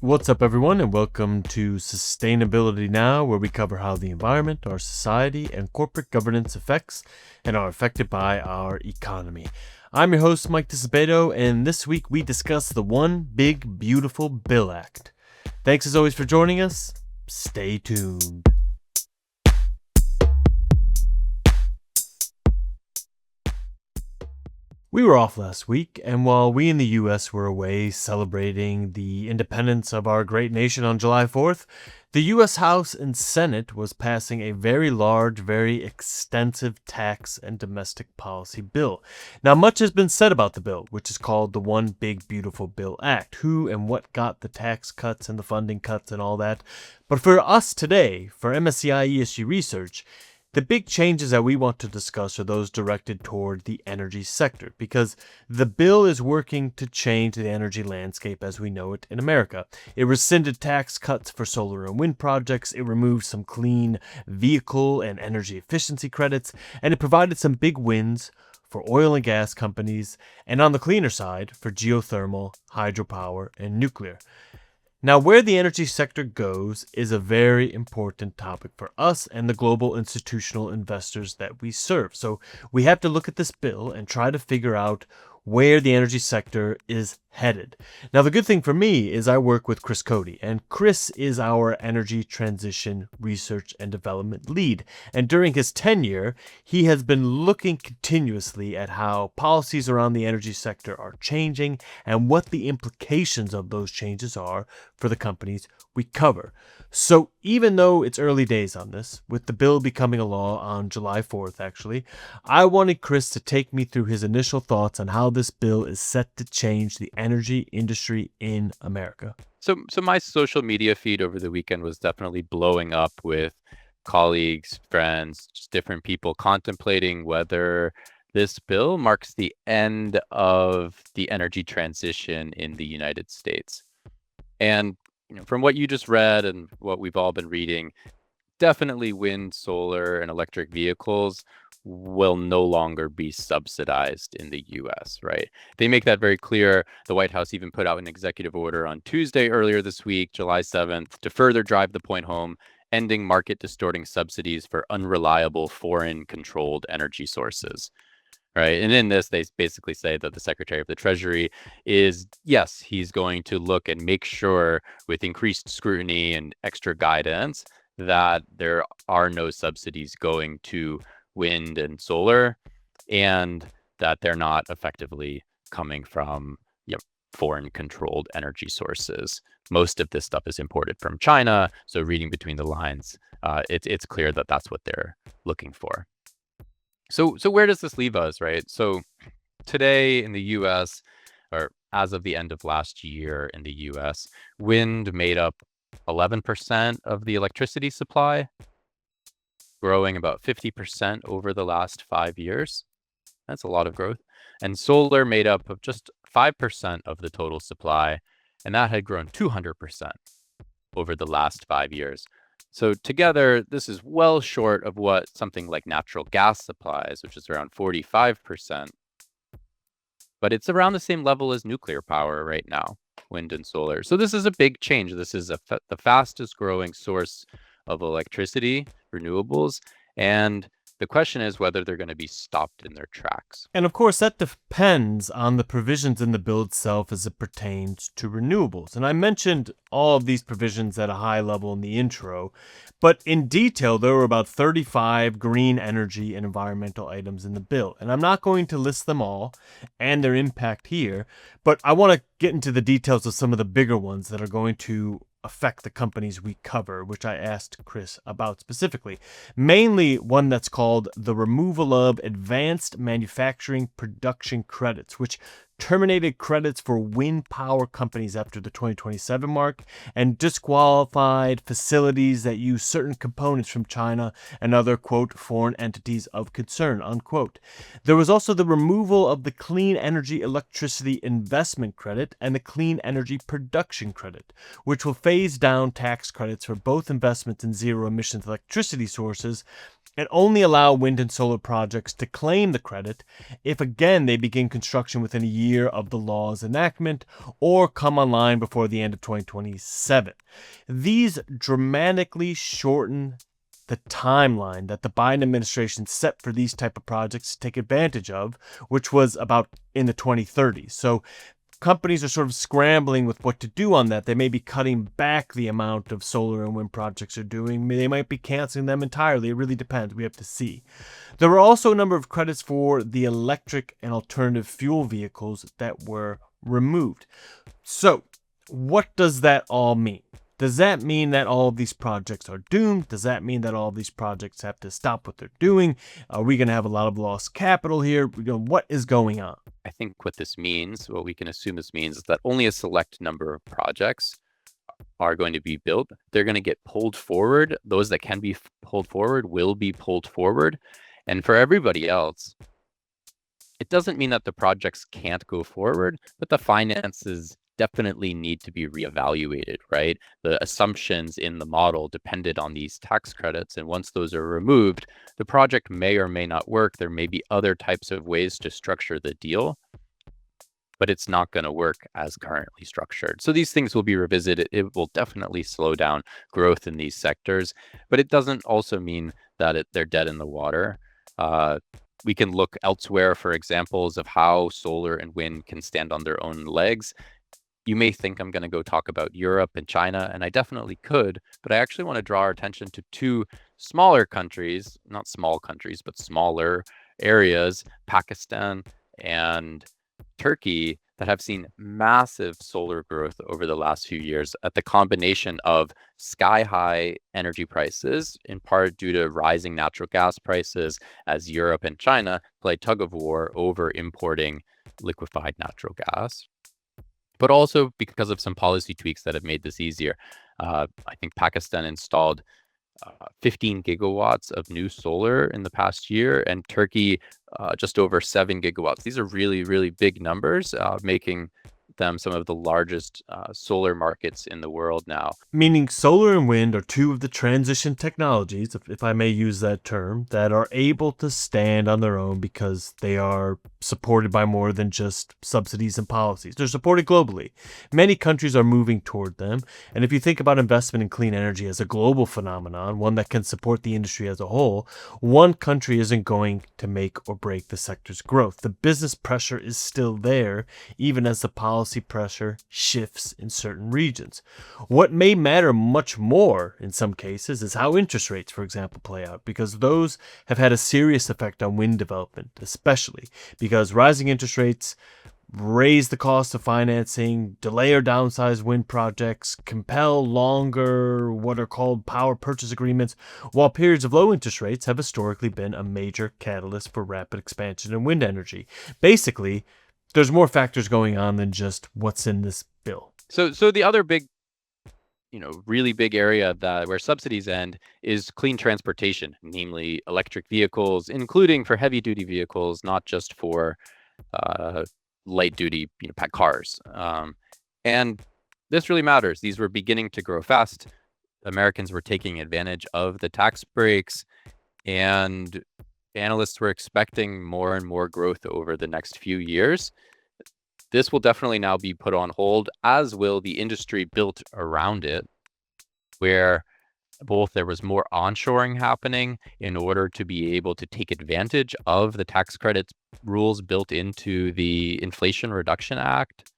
What's up, everyone, and welcome to Sustainability Now, where we cover how the environment, our society, and corporate governance affects and are affected by our economy. I'm your host, Mike Disabato, and this week we discuss the One Big Beautiful Bill Act. Thanks as always for joining us. Stay tuned. We were off last week, and while we in the US were away celebrating the independence of our great nation on July 4th, the US House and Senate was passing a very large, very extensive tax and domestic policy bill. Now, much has been said about the bill, which is called the One Big Beautiful Bill Act, who and what got the tax cuts and the funding cuts and all that. But for us today, for MSCI ESG research, the big changes that we want to discuss are those directed toward the energy sector, because the bill is working to change the energy landscape as we know it in America. It rescinded tax cuts for solar and wind projects, it removed some clean vehicle and energy efficiency credits, and it provided some big wins for oil and gas companies, and on the cleaner side, for geothermal, hydropower, and nuclear. Now, where the energy sector goes is a very important topic for us and the global institutional investors that we serve. So we have to look at this bill and try to figure out where the energy sector is headed. Now, the good thing for me is I work with Cote, and Chris is our energy transition research and development lead. And during his tenure, he has been looking continuously at how policies around the energy sector are changing and what the implications of those changes are for the companies we cover. So even though it's early days on this, with the bill becoming a law on July 4th, actually, I wanted Chris to take me through his initial thoughts on how this bill is set to change the energy industry in America. So my social media feed over the weekend was definitely blowing up with colleagues, friends, just different people contemplating whether this bill marks the end of the energy transition in the United States. And from what you just read and what we've all been reading, definitely wind, solar, and electric vehicles will no longer be subsidized in the US, right? They make that very clear. The White House even put out an executive order on Tuesday earlier this week, July 7th, to further drive the point home, ending market distorting subsidies for unreliable foreign controlled energy sources. Right. And in this, they basically say that the Secretary of the Treasury is, yes, he's going to look and make sure with increased scrutiny and extra guidance that there are no subsidies going to wind and solar, and that they're not effectively coming from foreign controlled energy sources. Most of this stuff is imported from China. So reading between the lines, it's clear that that's what they're looking for. So where does this leave us, right? So today in the US, or as of the end of last year in the US, wind made up 11% of the electricity supply, growing about 50% over the last 5 years. That's a lot of growth. And solar made up of just 5% of the total supply, and that had grown 200% over the last 5 years. So together, this is well short of what something like natural gas supplies, which is around 45%. But it's around the same level as nuclear power right now, wind and solar. So this is a big change. This is the fastest growing source of electricity, renewables, and the question is whether they're going to be stopped in their tracks. And of course, that depends on the provisions in the bill itself as it pertains to renewables. And I mentioned all of these provisions at a high level in the intro, but in detail, there were about 35 green energy and environmental items in the bill. And I'm not going to list them all and their impact here, but I want to get into the details of some of the bigger ones that are going to affect the companies we cover, which I asked Chris about specifically. Mainly one that's called the removal of advanced manufacturing production credits, which terminated credits for wind power companies after the 2027 mark and disqualified facilities that use certain components from China and other, quote, foreign entities of concern, unquote. There was also the removal of the Clean Energy Electricity Investment Credit and the Clean Energy Production Credit, which will phase down tax credits for both investments in zero emissions electricity sources and only allow wind and solar projects to claim the credit if, again, they begin construction within a year of the law's enactment or come online before the end of 2027. These dramatically shorten the timeline that the Biden administration set for these type of projects to take advantage of, which was about in the 2030s. So companies are sort of scrambling with what to do on that. They may be cutting back the amount of solar and wind projects they're doing. They might be canceling them entirely. It really depends. We have to see. There were also a number of credits for the electric and alternative fuel vehicles that were removed. So, what does that all mean? Does that mean that all of these projects are doomed? Does that mean that all of these projects have to stop what they're doing? Are we going to have a lot of lost capital here? What is going on? I think what this means, what we can assume this means, is that only a select number of projects are going to be built. They're going to get pulled forward. Those that can be pulled forward will be pulled forward. And for everybody else, it doesn't mean that the projects can't go forward, but the finances definitely need to be reevaluated, right? The assumptions in the model depended on these tax credits. And once those are removed, the project may or may not work. There may be other types of ways to structure the deal, but it's not going to work as currently structured. So these things will be revisited. It will definitely slow down growth in these sectors, but it doesn't also mean that they're dead in the water. We can look elsewhere for examples of how solar and wind can stand on their own legs. You may think I'm going to go talk about Europe and China, and I definitely could, but I actually want to draw our attention to two smaller countries, not small countries, but smaller areas, Pakistan and Turkey, that have seen massive solar growth over the last few years at the combination of sky high energy prices, in part due to rising natural gas prices as Europe and China play tug of war over importing liquefied natural gas, but also because of some policy tweaks that have made this easier. I think Pakistan installed 15 gigawatts of new solar in the past year, and Turkey just over 7 gigawatts. These are really, really big numbers, making them some of the largest solar markets in the world now. Meaning solar and wind are two of the transition technologies, if I may use that term, that are able to stand on their own because they are supported by more than just subsidies and policies. They're supported globally. Many countries are moving toward them. And if you think about investment in clean energy as a global phenomenon, one that can support the industry as a whole, one country isn't going to make or break the sector's growth. The business pressure is still there, even as the policy pressure shifts in certain regions. What may matter much more in some cases is how interest rates, for example, play out, because those have had a serious effect on wind development, especially because rising interest rates raise the cost of financing, delay or downsize wind projects, compel longer what are called power purchase agreements, while periods of low interest rates have historically been a major catalyst for rapid expansion in wind energy. Basically, there's more factors going on than just what's in this bill. So the other big, really big area where subsidies end is clean transportation, namely electric vehicles, including for heavy duty vehicles, not just for light duty, pack cars. And this really matters. These were beginning to grow fast. Americans were taking advantage of the tax breaks, and analysts were expecting more and more growth over the next few years. This will definitely now be put on hold, as will the industry built around it, where both there was more onshoring happening in order to be able to take advantage of the tax credits rules built into the Inflation Reduction Act,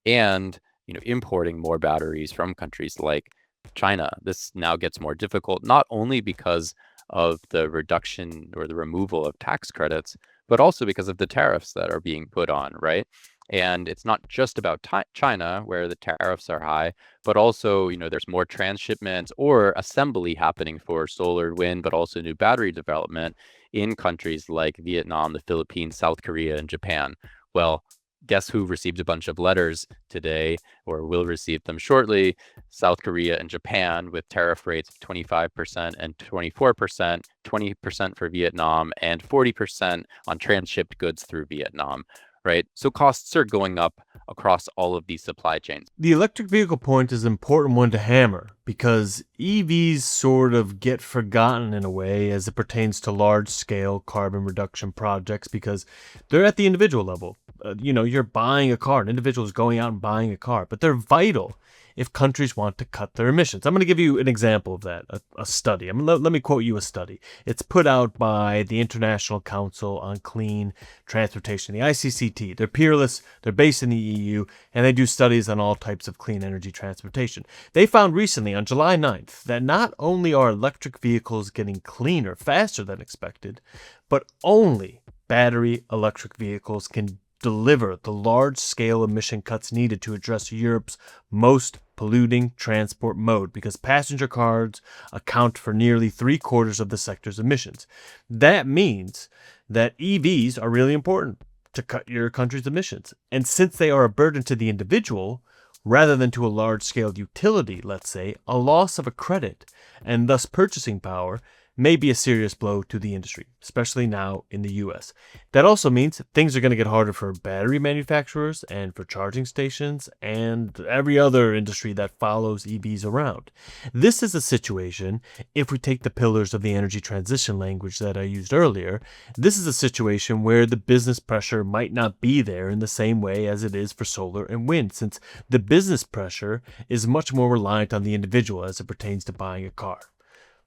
and importing more batteries from countries like China. This now gets more difficult, not only because of the reduction or the removal of tax credits, but also because of the tariffs that are being put on, right? And it's not just about China, where the tariffs are high, but also, there's more transshipments or assembly happening for solar, wind, but also new battery development in countries like Vietnam, the Philippines, South Korea, and Japan. Well, guess who received a bunch of letters today, or will receive them shortly? South Korea and Japan, with tariff rates of 25% and 24%, 20% for Vietnam, and 40% on transshipped goods through Vietnam. right? So costs are going up across all of these supply chains. The electric vehicle point is an important one to hammer because EVs sort of get forgotten in a way as it pertains to large scale carbon reduction projects because they're at the individual level. You're buying a car, an individual is going out and buying a car, but they're vital if countries want to cut their emissions. I'm going to give you an example of that, a study. Let me quote you a study. It's put out by the International Council on Clean Transportation, the ICCT. They're peerless, they're based in the EU, and they do studies on all types of clean energy transportation. They found recently, on July 9th, that not only are electric vehicles getting cleaner faster than expected, but only battery electric vehicles can deliver the large-scale emission cuts needed to address Europe's most polluting transport mode because passenger cars account for nearly 3/4 of the sector's emissions. That means that EVs are really important to cut your country's emissions. And since they are a burden to the individual, rather than to a large-scale utility, let's say, a loss of a credit and thus purchasing power may be a serious blow to the industry, especially now in the US. That also means things are going to get harder for battery manufacturers and for charging stations and every other industry that follows EVs around. This is a situation, if we take the pillars of the energy transition language that I used earlier, this is a situation where the business pressure might not be there in the same way as it is for solar and wind, since the business pressure is much more reliant on the individual as it pertains to buying a car.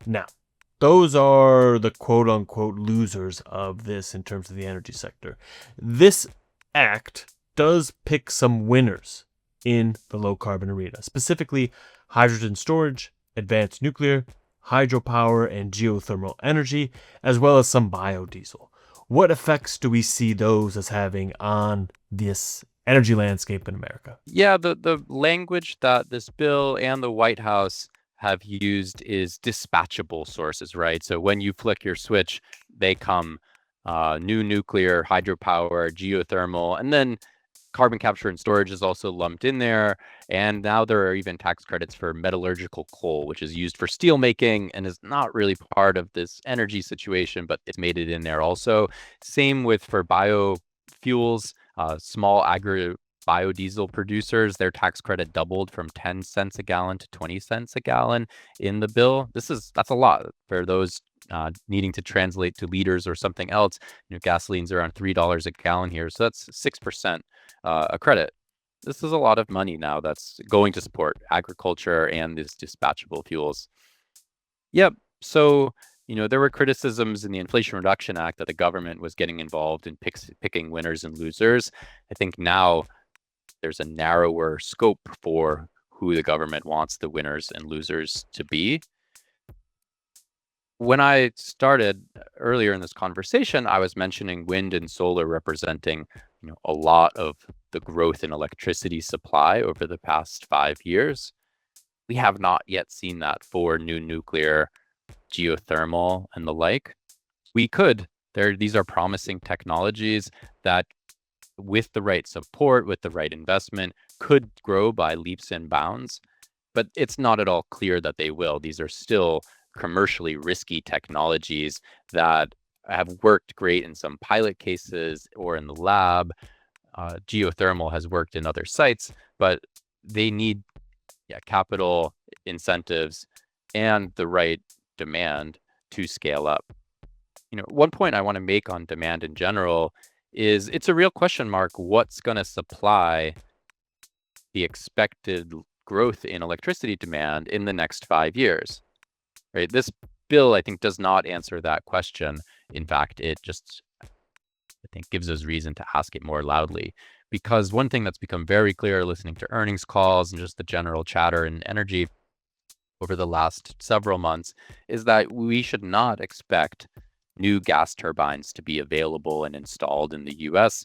Now, those are the quote unquote losers of this in terms of the energy sector. This act does pick some winners in the low carbon arena, specifically hydrogen storage, advanced nuclear, hydropower, and geothermal energy, as well as some biodiesel. What effects do we see those as having on this energy landscape in America? Yeah, the language that this bill and the White House have used is dispatchable sources, right? So when you flick your switch, they come new nuclear, hydropower, geothermal, and then carbon capture and storage is also lumped in there. And now there are even tax credits for metallurgical coal, which is used for steel making and is not really part of this energy situation, but it's made it in there also. Same with for biofuels, small biodiesel producers, their tax credit doubled from 10 cents a gallon to 20 cents a gallon in the bill. That's a lot for those needing to translate to liters or something else. Gasoline's around $3 a gallon here, so that's 6% a credit. This is a lot of money now that's going to support agriculture and these dispatchable fuels. Yep. So, there were criticisms in the Inflation Reduction Act that the government was getting involved in picking winners and losers. I think now there's a narrower scope for who the government wants the winners and losers to be. When I started earlier in this conversation, I was mentioning wind and solar representing, a lot of the growth in electricity supply over the past 5 years. We have not yet seen that for new nuclear, geothermal, and the like. We could. These are promising technologies that, with the right support, with the right investment, could grow by leaps and bounds. But it's not at all clear that they will. These are still commercially risky technologies that have worked great in some pilot cases or in the lab. Geothermal has worked in other sites, but they need capital, incentives, and the right demand to scale up. One point I want to make on demand in general is it's a real question mark what's going to supply the expected growth in electricity demand in the next 5 years. Right? This bill, I think, does not answer that question. In fact, it just, I think, gives us reason to ask it more loudly. Because one thing that's become very clear listening to earnings calls and just the general chatter in energy over the last several months is that we should not expect new gas turbines to be available and installed in the US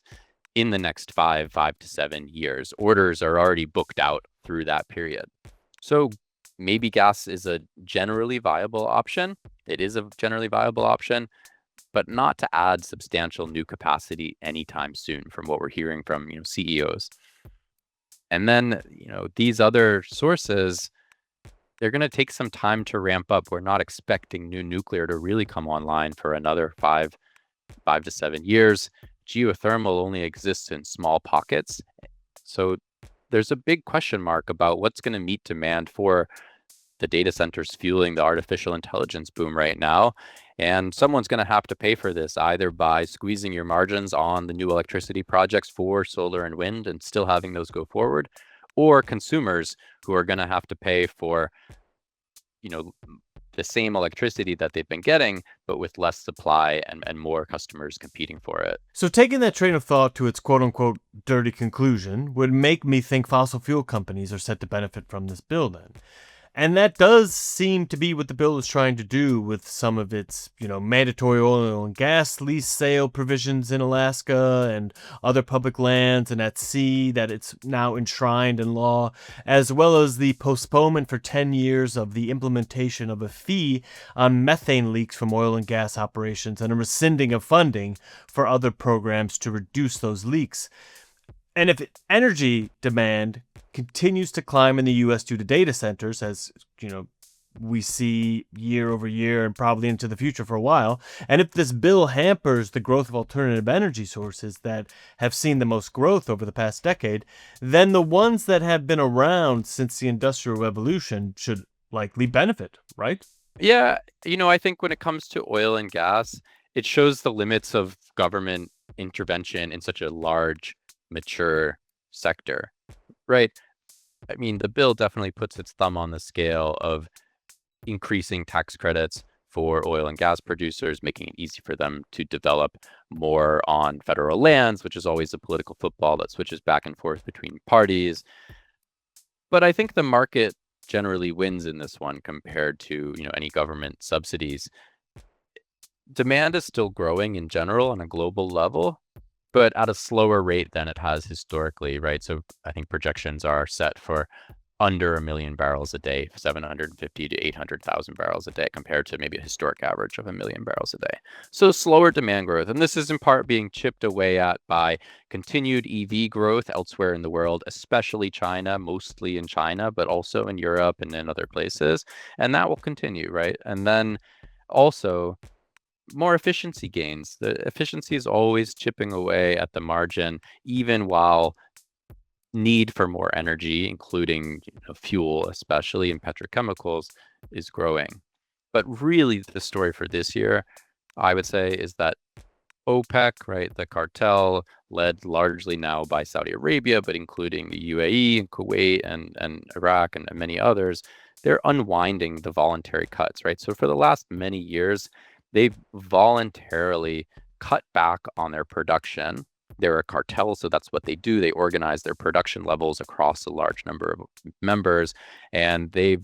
in the next 5 to 7 years. Orders are already booked out through that period. So maybe gas is a generally viable option. It is a generally viable option, but not to add substantial new capacity anytime soon from what we're hearing from CEOs. And then, these other sources, they're going to take some time to ramp up. We're not expecting new nuclear to really come online for another 5 to 7 years. geothermal only exists in small pockets. So there's a big question mark about what's going to meet demand for the data centers fueling the artificial intelligence boom right now. And someone's going to have to pay for this either by squeezing your margins on the new electricity projects for solar and wind and still having those go forward, or consumers who are going to have to pay for, the same electricity that they've been getting, but with less supply and more customers competing for it. So, taking that train of thought to its quote unquote dirty conclusion would make me think fossil fuel companies are set to benefit from this bill then. And that does seem to be what the bill is trying to do with some of its, mandatory oil and gas lease sale provisions in Alaska and other public lands and at sea that it's now enshrined in law, as well as the postponement for 10 years of the implementation of a fee on methane leaks from oil and gas operations and a rescinding of funding for other programs to reduce those leaks. And if energy demand continues to climb in the U.S. due to data centers, as we see year over year and probably into the future for a while, and if this bill hampers the growth of alternative energy sources that have seen the most growth over the past decade, then the ones that have been around since the Industrial Revolution should likely benefit, right? Yeah, I think when it comes to oil and gas, it shows the limits of government intervention in such a large, mature sector, right? I mean, the bill definitely puts its thumb on the scale of increasing tax credits for oil and gas producers, making it easy for them to develop more on federal lands, which is always a political football that switches back and forth between parties. But I think the market generally wins in this one compared to, any government subsidies. Demand is still growing in general on a global level, but at a slower rate than it has historically, right? So I think projections are set for under 1 million barrels a day, 750 to 800,000 barrels a day, compared to maybe a historic average of 1 million barrels a day. So slower demand growth. And this is in part being chipped away at by continued EV growth elsewhere in the world, especially China, mostly in China, but also in Europe and in other places. And that will continue, right? And then also more efficiency gains. The efficiency is always chipping away at the margin, even while need for more energy, including fuel, especially in petrochemicals, is growing. But really, the story for this year, I would say, is that OPEC, right, the cartel led largely now by Saudi Arabia, but including the UAE and Kuwait and Iraq and many others, they're unwinding the voluntary cuts, right? So for the last many years, they've voluntarily cut back on their production. They're a cartel, so that's what they do. They organize their production levels across a large number of members, and they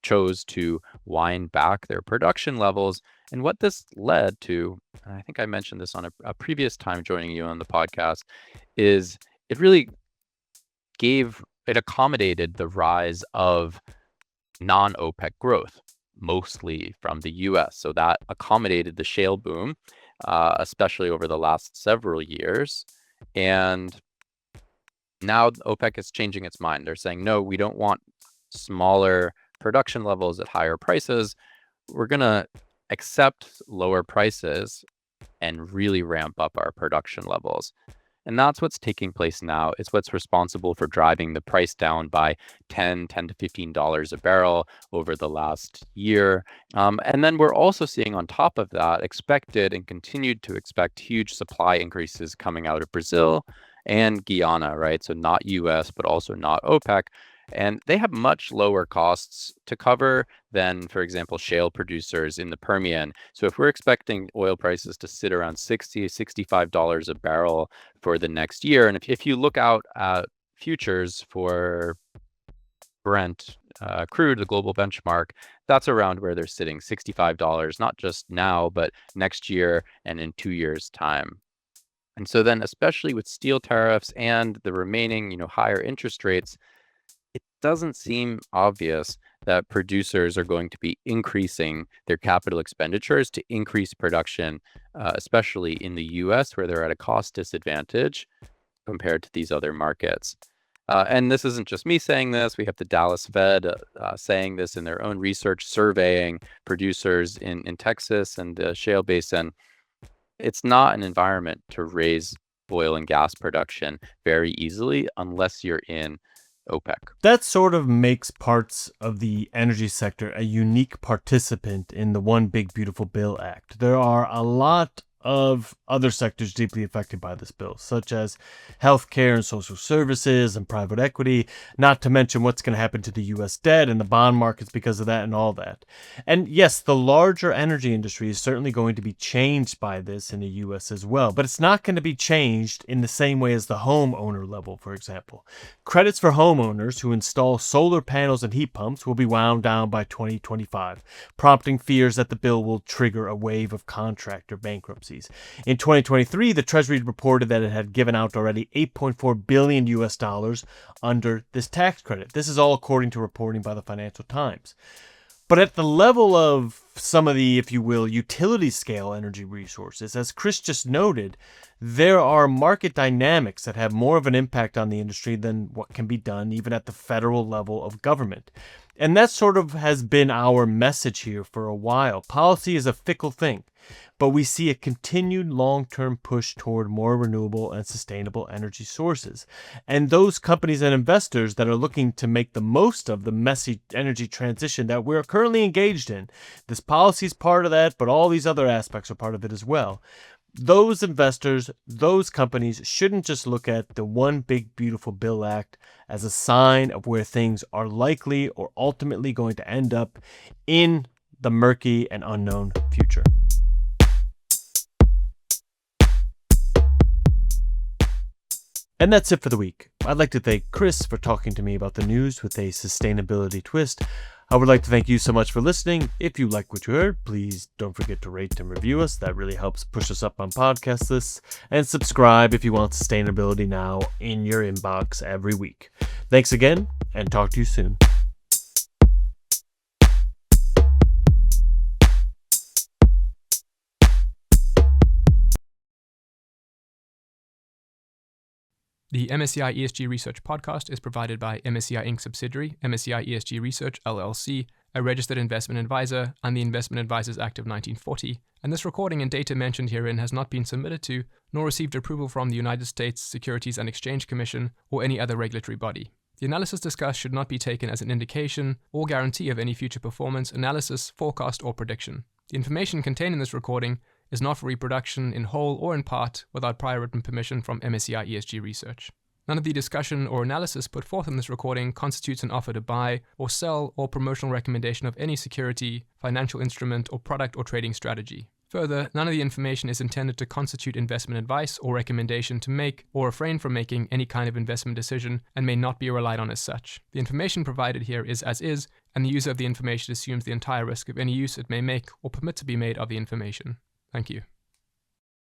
chose to wind back their production levels. And what this led to, and I think I mentioned this on a previous time joining you on the podcast, is it really accommodated the rise of non-OPEC growth, mostly from the US. So that accommodated the shale boom, especially over the last several years. And now OPEC is changing its mind. They're saying, no, we don't want smaller production levels at higher prices. We're going to accept lower prices and really ramp up our production levels. And that's what's taking place now. It's what's responsible for driving the price down by $10 to $15 a barrel over the last year. And then we're also seeing on top of that expected and continued to expect huge supply increases coming out of Brazil and Guyana, right? So not US, but also not OPEC. And they have much lower costs to cover than, for example, shale producers in the Permian. So if we're expecting oil prices to sit around $60, $65 a barrel for the next year, and if you look out at futures for Brent crude, the global benchmark, that's around where they're sitting, $65, not just now, but next year and in 2 years' time. And so then, especially with steel tariffs and the remaining, higher interest rates, it doesn't seem obvious that producers are going to be increasing their capital expenditures to increase production, especially in the US, where they're at a cost disadvantage compared to these other markets. And this isn't just me saying this. We have the Dallas Fed saying this in their own research, surveying producers in Texas and the Shale Basin. It's not an environment to raise oil and gas production very easily unless you're in OPEC. That sort of makes parts of the energy sector a unique participant in the One Big Beautiful Bill Act. There are a lot of other sectors deeply affected by this bill, such as healthcare and social services and private equity, not to mention what's going to happen to the U.S. debt and the bond markets because of that and all that. And yes, the larger energy industry is certainly going to be changed by this in the U.S. as well, but it's not going to be changed in the same way as the homeowner level, for example. Credits for homeowners who install solar panels and heat pumps will be wound down by 2025, prompting fears that the bill will trigger a wave of contractor bankruptcies. In 2023, the Treasury reported that it had given out already $8.4 billion US dollars under this tax credit. This is all according to reporting by the Financial Times. But at the level of some of the, if you will, utility scale energy resources, as Chris just noted, there are market dynamics that have more of an impact on the industry than what can be done even at the federal level of government. And that sort of has been our message here for a while. Policy is a fickle thing, but we see a continued long-term push toward more renewable and sustainable energy sources. And those companies and investors that are looking to make the most of the messy energy transition that we're currently engaged in, this policy is part of that, but all these other aspects are part of it as well. Those investors, those companies shouldn't just look at the One Big Beautiful Bill Act as a sign of where things are likely or ultimately going to end up in the murky and unknown future. And that's it for the week. I'd like to thank Chris for talking to me about the news with a sustainability twist. I would like to thank you so much for listening. If you like what you heard, please don't forget to rate and review us. That really helps push us up on podcast lists. And subscribe if you want Sustainability Now in your inbox every week. Thanks again, and talk to you soon. The MSCI ESG Research podcast is provided by MSCI Inc. subsidiary, MSCI ESG Research LLC, a registered investment advisor, and the Investment Advisors Act of 1940, and this recording and data mentioned herein has not been submitted to, nor received approval from the United States Securities and Exchange Commission or any other regulatory body. The analysis discussed should not be taken as an indication or guarantee of any future performance, analysis, forecast, or prediction. The information contained in this recording is not for reproduction in whole or in part without prior written permission from MSCI ESG Research. None of the discussion or analysis put forth in this recording constitutes an offer to buy or sell or promotional recommendation of any security, financial instrument, or product or trading strategy. Further, none of the information is intended to constitute investment advice or recommendation to make or refrain from making any kind of investment decision and may not be relied on as such. The information provided here is as is, and the user of the information assumes the entire risk of any use it may make or permit to be made of the information. Thank you.